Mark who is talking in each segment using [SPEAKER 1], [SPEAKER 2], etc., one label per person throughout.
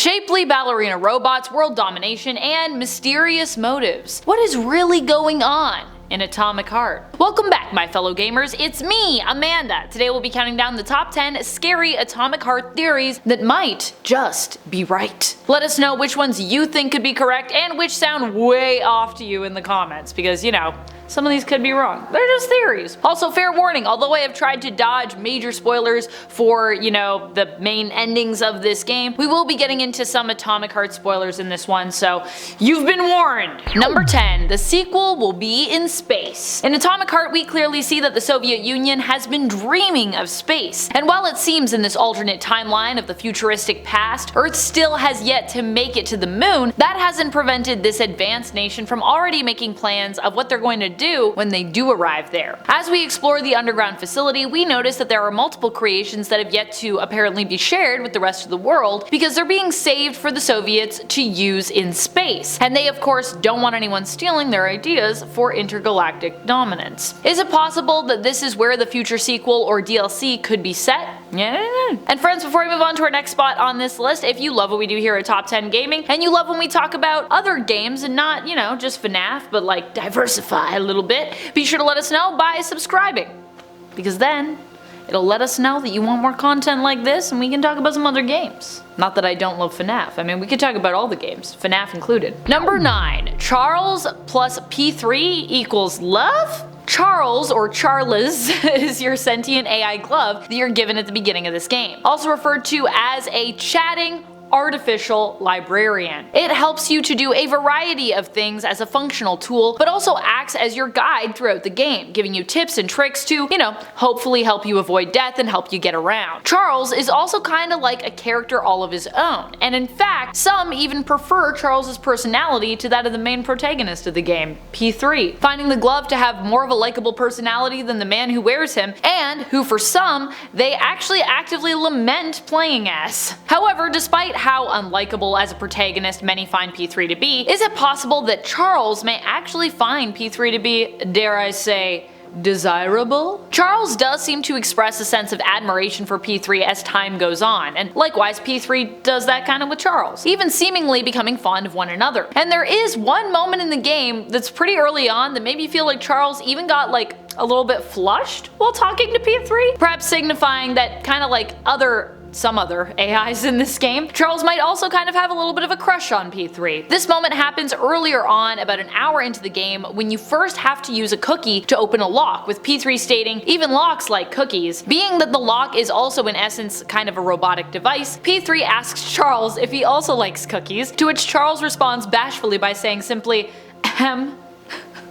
[SPEAKER 1] shapely ballerina robots, world domination, and mysterious motives. What is really going on in Atomic Heart? Welcome back, my fellow gamers. It's me, Amanda. Today we'll be counting down the top 10 scary Atomic Heart theories that might just be right. Let us know which ones you think could be correct and which sound way off to you in the comments, because you know, some of these could be wrong. They're just theories. Also, fair warning, although I have tried to dodge major spoilers for, you know, the main endings of this game, we will be getting into some Atomic Heart spoilers in this one, so you've been warned. Number 10, the sequel will be in space. In Atomic Heart, we clearly see that the Soviet Union has been dreaming of space, and while it seems in this alternate timeline of the futuristic past, Earth still has yet to make it to the moon, that hasn't prevented this advanced nation from already making plans of what they're going to do when they do arrive there. As we explore the underground facility, we notice that there are multiple creations that have yet to apparently be shared with the rest of the world because they're being saved for the Soviets to use in space, and they of course don't want anyone stealing their ideas for intergalactic dominance. Is it possible that this is where the future sequel or DLC could be set? Yeah. And friends, before we move on to our next spot on this list, if you love what we do here at Top 10 Gaming, and you love when we talk about other games and not, you know, just FNAF, but like diversify a little bit, be sure to let us know by subscribing, because then it'll let us know that you want more content like this and we can talk about some other games. Not that I don't love FNAF, I mean we could talk about all the games, FNAF included. Number 9. Charles plus P3 equals love? Charles, or Charles, is your sentient AI glove that you're given at the beginning of this game, also referred to as a chatting artificial librarian. It helps you to do a variety of things as a functional tool, but also acts as your guide throughout the game, giving you tips and tricks to, you know, hopefully help you avoid death and help you get around. Charles is also kinda like a character all of his own, and in fact, some even prefer Charles's personality to that of the main protagonist of the game, P3, finding the glove to have more of a likable personality than the man who wears him, and who for some, they actually actively lament playing as. However, despite how unlikable as a protagonist many find P3 to be, is it possible that Charles may actually find P3 to be, dare I say, desirable? Charles does seem to express a sense of admiration for P3 as time goes on, and likewise P3 does that kind of with Charles, even seemingly becoming fond of one another. And there is one moment in the game that's pretty early on that made me feel like Charles even got like a little bit flushed while talking to P3, perhaps signifying that kind of like some other AIs in this game, Charles might also kind of have a little bit of a crush on P3. This moment happens earlier on, about an hour into the game, when you first have to use a cookie to open a lock, with P3 stating, "Even locks like cookies." Being that the lock is also in essence kind of a robotic device, P3 asks Charles if he also likes cookies, to which Charles responds bashfully by saying simply, "Ahem."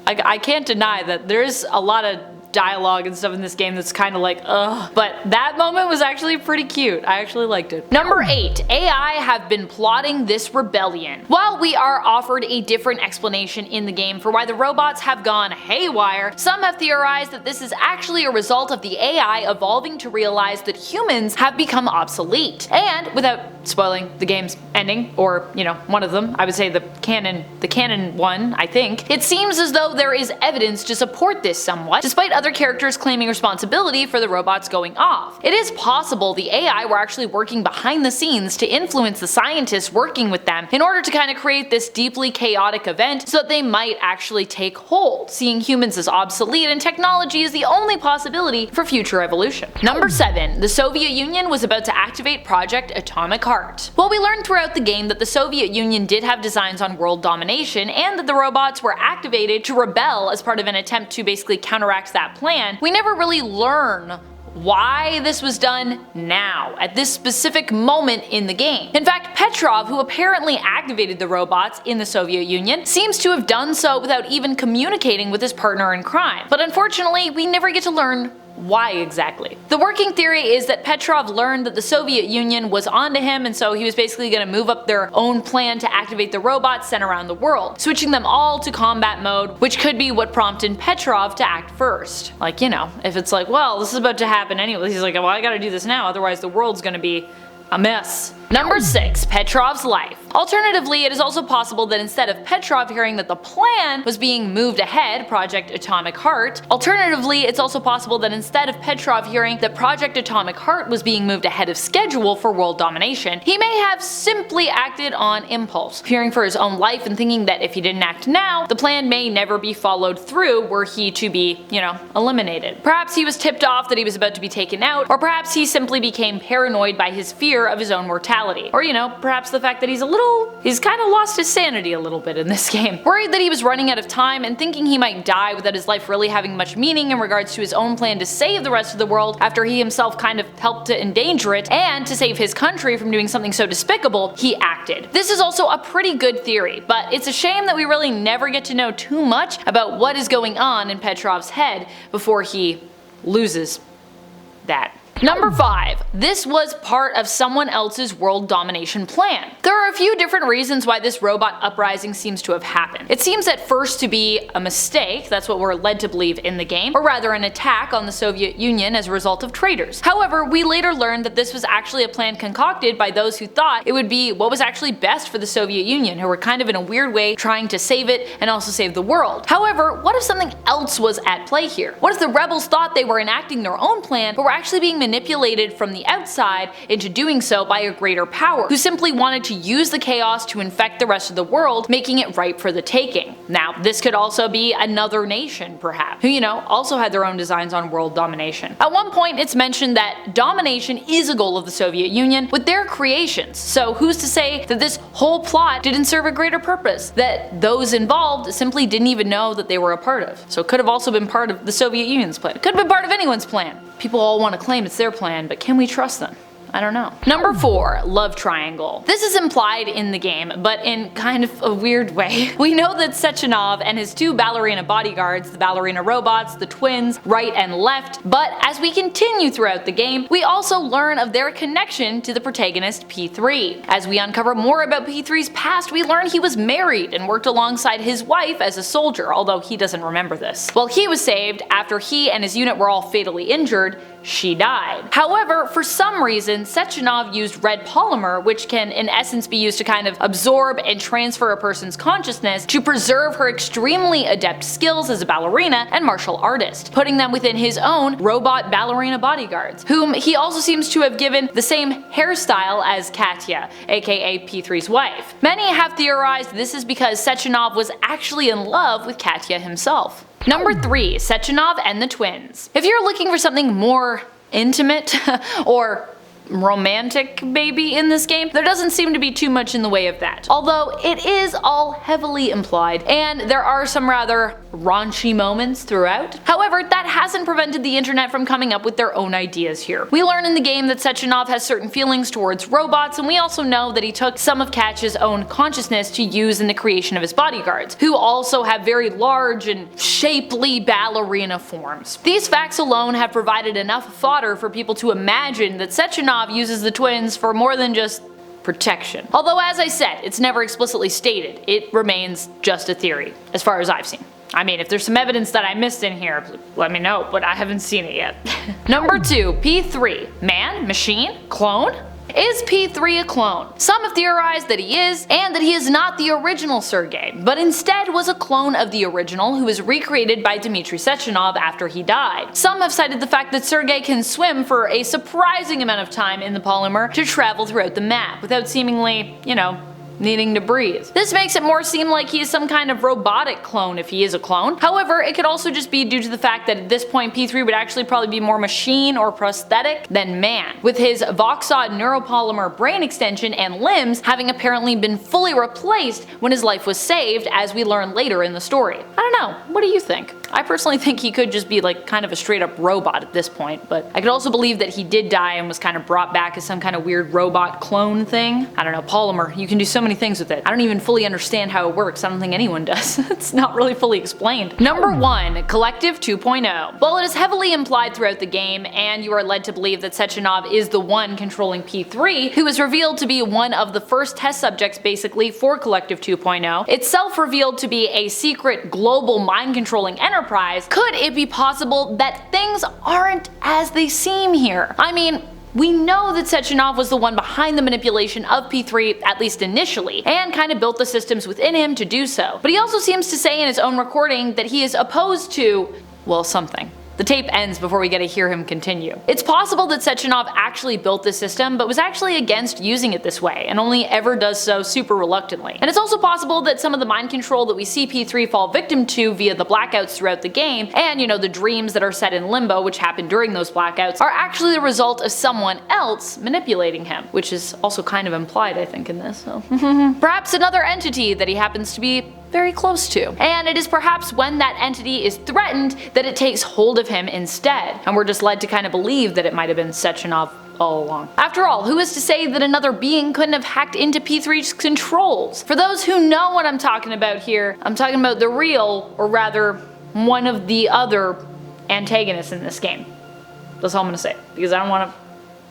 [SPEAKER 1] I can't deny that there's a lot of dialogue and stuff in this game that's kind of like, ugh. But that moment was actually pretty cute. I actually liked it. Number 8. AI have been plotting this rebellion. While we are offered a different explanation in the game for why the robots have gone haywire, some have theorized that this is actually a result of the AI evolving to realize that humans have become obsolete. And without spoiling the game's ending, or, you know, one of them, I would say the canon one, I think, it seems as though there is evidence to support this somewhat, despite other characters claiming responsibility for the robots going off. It is possible the AI were actually working behind the scenes to influence the scientists working with them in order to kind of create this deeply chaotic event so that they might actually take hold, seeing humans as obsolete and technology is the only possibility for future evolution. Number 7. The Soviet Union was about to activate Project Atomic Heart. Well, we learned throughout the game that the Soviet Union did have designs on world domination, and that the robots were activated to rebel as part of an attempt to basically counteract that plan. We never really learn why this was done now, at this specific moment in the game. In fact, Petrov, who apparently activated the robots in the Soviet Union, seems to have done so without even communicating with his partner in crime. But unfortunately, we never get to learn why exactly. The working theory is that Petrov learned that the Soviet Union was onto him, and so he was basically going to move up their own plan to activate the robots sent around the world, switching them all to combat mode, which could be what prompted Petrov to act first. Like, you know, if it's like, well, this is about to happen anyway, he's like, well, I gotta do this now, otherwise the world's gonna be a mess. Number 6. Petrov's life. Alternatively, it is also possible that instead of Petrov hearing that the plan was being moved ahead, Project Atomic Heart, it's also possible that instead of Petrov hearing that Project Atomic Heart was being moved ahead of schedule for world domination, he may have simply acted on impulse, fearing for his own life and thinking that if he didn't act now, the plan may never be followed through were he to be, eliminated. Perhaps he was tipped off that he was about to be taken out, or perhaps he simply became paranoid by his fear of his own mortality. Or, perhaps the fact that he's kind of lost his sanity a little bit in this game. Worried that he was running out of time and thinking he might die without his life really having much meaning in regards to his own plan to save the rest of the world after he himself kind of helped to endanger it, and to save his country from doing something so despicable, he acted. This is also a pretty good theory, but it's a shame that we really never get to know too much about what is going on in Petrov's head before he loses that. Number 5. This was part of someone else's world domination plan. There are a few different reasons why this robot uprising seems to have happened. It seems at first to be a mistake, that's what we're led to believe in the game, or rather an attack on the Soviet Union as a result of traitors. However, we later learned that this was actually a plan concocted by those who thought it would be what was actually best for the Soviet Union, who were kind of in a weird way trying to save it and also save the world. However, what if something else was at play here? What if the rebels thought they were enacting their own plan, but were actually being manipulated from the outside into doing so by a greater power, who simply wanted to use the chaos to infect the rest of the world, making it ripe for the taking? Now, this could also be another nation, perhaps, who, also had their own designs on world domination. At one point, it's mentioned that domination is a goal of the Soviet Union with their creations, so who's to say that this whole plot didn't serve a greater purpose, that those involved simply didn't even know that they were a part of? So it could have also been part of the Soviet Union's plan. It could have been part of anyone's plan. People all want to claim it's their plan, but can we trust them? I don't know. Number 4. Love triangle. This is implied in the game, but in kind of a weird way. We know that Sechenov and his 2 ballerina bodyguards, the ballerina robots, the twins, right and left, but as we continue throughout the game, we also learn of their connection to the protagonist P3. As we uncover more about P3's past, we learn he was married and worked alongside his wife as a soldier, although he doesn't remember this. While he was saved, after he and his unit were all fatally injured, she died. However, for some reason, Sechenov used red polymer, which can in essence be used to kind of absorb and transfer a person's consciousness, to preserve her extremely adept skills as a ballerina and martial artist, putting them within his own robot ballerina bodyguards, whom he also seems to have given the same hairstyle as Katya, aka P3's wife. Many have theorized this is because Sechenov was actually in love with Katya himself. Number 3. Sechenov and the twins. If you're looking for something more intimate or romantic maybe in this game, there doesn't seem to be too much in the way of that. Although it is all heavily implied, and there are some rather raunchy moments throughout. However, that hasn't prevented the internet from coming up with their own ideas here. We learn in the game that Sechenov has certain feelings towards robots, and we also know that he took some of Katya's own consciousness to use in the creation of his bodyguards, who also have very large and shapely ballerina forms. These facts alone have provided enough fodder for people to imagine that Sechenov uses the twins for more than just protection. Although, as I said, it's never explicitly stated. It remains just a theory, as far as I've seen. I mean, if there's some evidence that I missed in here, let me know, but I haven't seen it yet. Number 2. P3. Man? Machine? Clone? Is P3 a clone? Some have theorized that he is, and that he is not the original Sergei, but instead was a clone of the original who was recreated by Dmitry Sechenov after he died. Some have cited the fact that Sergei can swim for a surprising amount of time in the polymer to travel throughout the map without seemingly, needing to breathe. This makes it more seem like he is some kind of robotic clone if he is a clone. However, it could also just be due to the fact that at this point P3 would actually probably be more machine or prosthetic than man, with his Voxod neuropolymer brain extension and limbs having apparently been fully replaced when his life was saved, as we learn later in the story. I don't know, what do you think? I personally think he could just be like kind of a straight up robot at this point, but I could also believe that he did die and was kind of brought back as some kind of weird robot clone thing. I don't know, polymer, you can do so many things with it. I don't even fully understand how it works. I don't think anyone does. It's not really fully explained. Number 1. Kollective 2.0. While it is heavily implied throughout the game, and you are led to believe that Sechenov is the one controlling P3, who is revealed to be one of the first test subjects basically for Kollective 2.0, itself revealed to be a secret global mind-controlling enterprise, could it be possible that things aren't as they seem here? I mean, We know that Sechenov was the one behind the manipulation of P3, at least initially, and kind of built the systems within him to do so. But he also seems to say in his own recording that he is opposed to, well, something. The tape ends before we get to hear him continue. It's possible that Sechenov actually built this system, but was actually against using it this way, and only ever does so super reluctantly. And it's also possible that some of the mind control that we see P3 fall victim to via the blackouts throughout the game, and the dreams that are set in limbo which happen during those blackouts, are actually the result of someone else manipulating him, which is also kind of implied, I think, in this. So. Perhaps another entity that he happens to be very close to. And it is perhaps when that entity is threatened that it takes hold of him instead, and we're just led to kind of believe that it might have been Sechenov all along. After all, who is to say that another being couldn't have hacked into P3's controls? For those who know what I'm talking about here, I'm talking about the real, or rather, one of the other antagonists in this game. That's all I'm gonna say, because I don't want to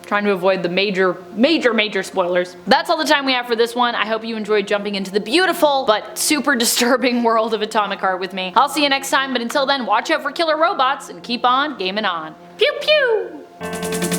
[SPEAKER 1] trying to avoid the major spoilers. That's all the time we have for this one. I hope you enjoyed jumping into the beautiful but super disturbing world of Atomic Heart with me. I'll see you next time, but until then, watch out for killer robots and keep on gaming on. Pew pew!